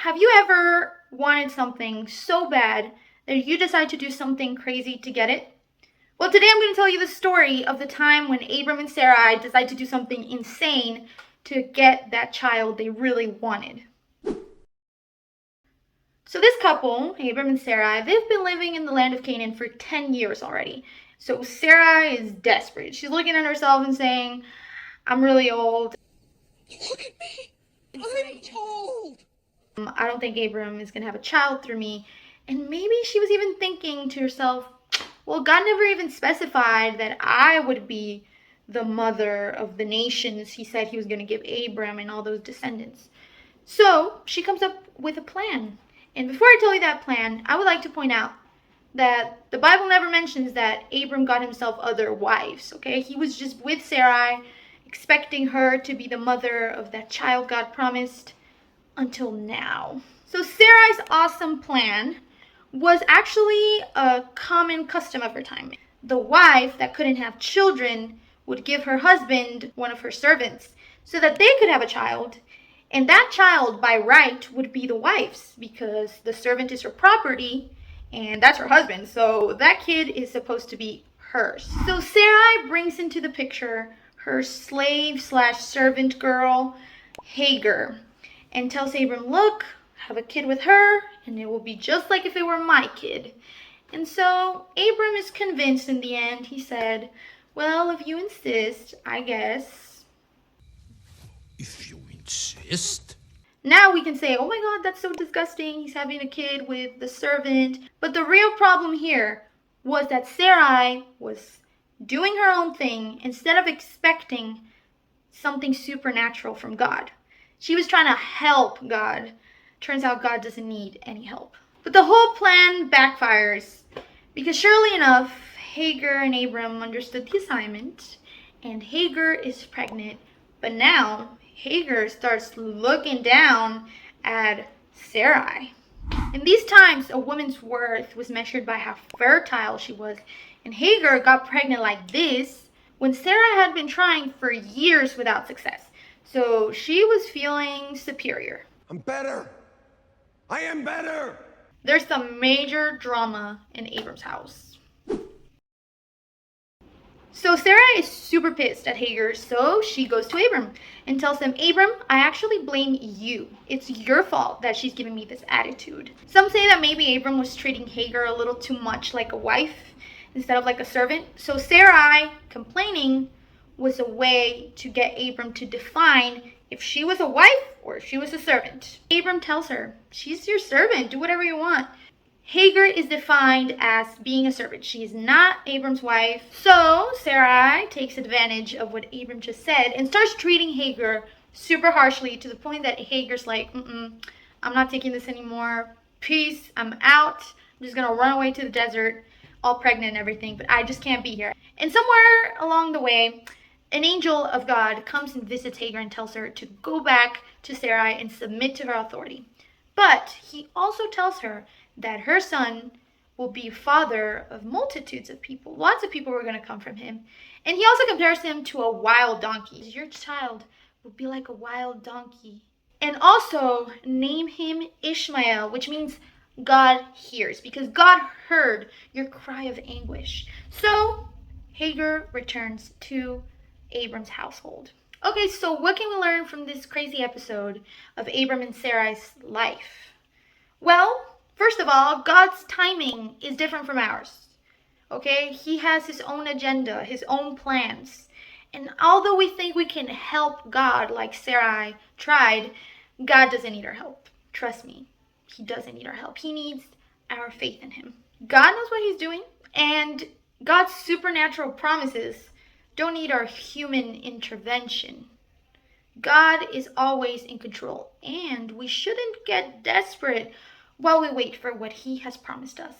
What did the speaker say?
Have you ever wanted something so bad that you decide to do something crazy to get it? Well, today I'm going to tell you the story of the time when Abram and Sarai decided to do something insane to get that child they really wanted. So this couple, Abram and Sarai, they've been living in the land of Canaan for 10 years already. So Sarai is desperate. She's looking at herself and saying, I'm really old. Look at me. I'm old. I don't think Abram is going to have a child through me. And maybe she was even thinking to herself, well, God never even specified that I would be the mother of the nations he said he was going to give Abram and all those descendants. So she comes up with a plan. And before I tell you that plan, I would like to point out that the Bible never mentions that Abram got himself other wives, okay? He was just with Sarai, expecting her to be the mother of that child God promised until now. So Sarai's awesome plan was actually a common custom of her time. The wife that couldn't have children would give her husband one of her servants so that they could have a child. And that child, by right, would be the wife's because the servant is her property and that's her husband. So that kid is supposed to be hers. So Sarai brings into the picture her slave/servant girl, Hagar, and tells Abram, look, have a kid with her, and it will be just like if it were my kid. And so Abram is convinced in the end. He said, well, if you insist, I guess. If you insist. Now we can say, oh my God, that's so disgusting. He's having a kid with the servant. But the real problem here was that Sarai was doing her own thing instead of expecting something supernatural from God. She was trying to help God. Turns out God doesn't need any help. But the whole plan backfires because surely enough, Hagar and Abram understood the assignment and Hagar is pregnant. But now Hagar starts looking down at Sarai. In these times, a woman's worth was measured by how fertile she was. And Hagar got pregnant like this when Sarah had been trying for years without success. So she was feeling superior. I'm better. I am better. There's some major drama in Abram's house. So Sarah is super pissed at Hagar, so she goes to Abram and tells him, Abram, I actually blame you. It's your fault that she's giving me this attitude. Some say that maybe Abram was treating Hagar a little too much like a wife instead of like a servant. So Sarai complaining was a way to get Abram to define if she was a wife or if she was a servant. Abram tells her, she's your servant, do whatever you want. Hagar is defined as being a servant. She is not Abram's wife. So Sarai takes advantage of what Abram just said and starts treating Hagar super harshly to the point that Hagar's like, I'm not taking this anymore. Peace, I'm out. I'm just gonna run away to the desert, all pregnant and everything, but I just can't be here. And somewhere along the way, an angel of God comes and visits Hagar and tells her to go back to Sarai and submit to her authority. But he also tells her that her son will be father of multitudes of people. Lots of people were going to come from him. And he also compares him to a wild donkey. Your child will be like a wild donkey. And also name him Ishmael, which means God hears, because God heard your cry of anguish. So Hagar returns to Abram's household. Okay, so what can we learn from this crazy episode of Abram and Sarai's life? Well, first of all, God's timing is different from ours. Okay? He has his own agenda, his own plans. And although we think we can help God like Sarai tried, God doesn't need our help. Trust me, he doesn't need our help. He needs our faith in him. God knows what he's doing, and God's supernatural promises don't need our human intervention. God is always in control, and we shouldn't get desperate while we wait for what he has promised us.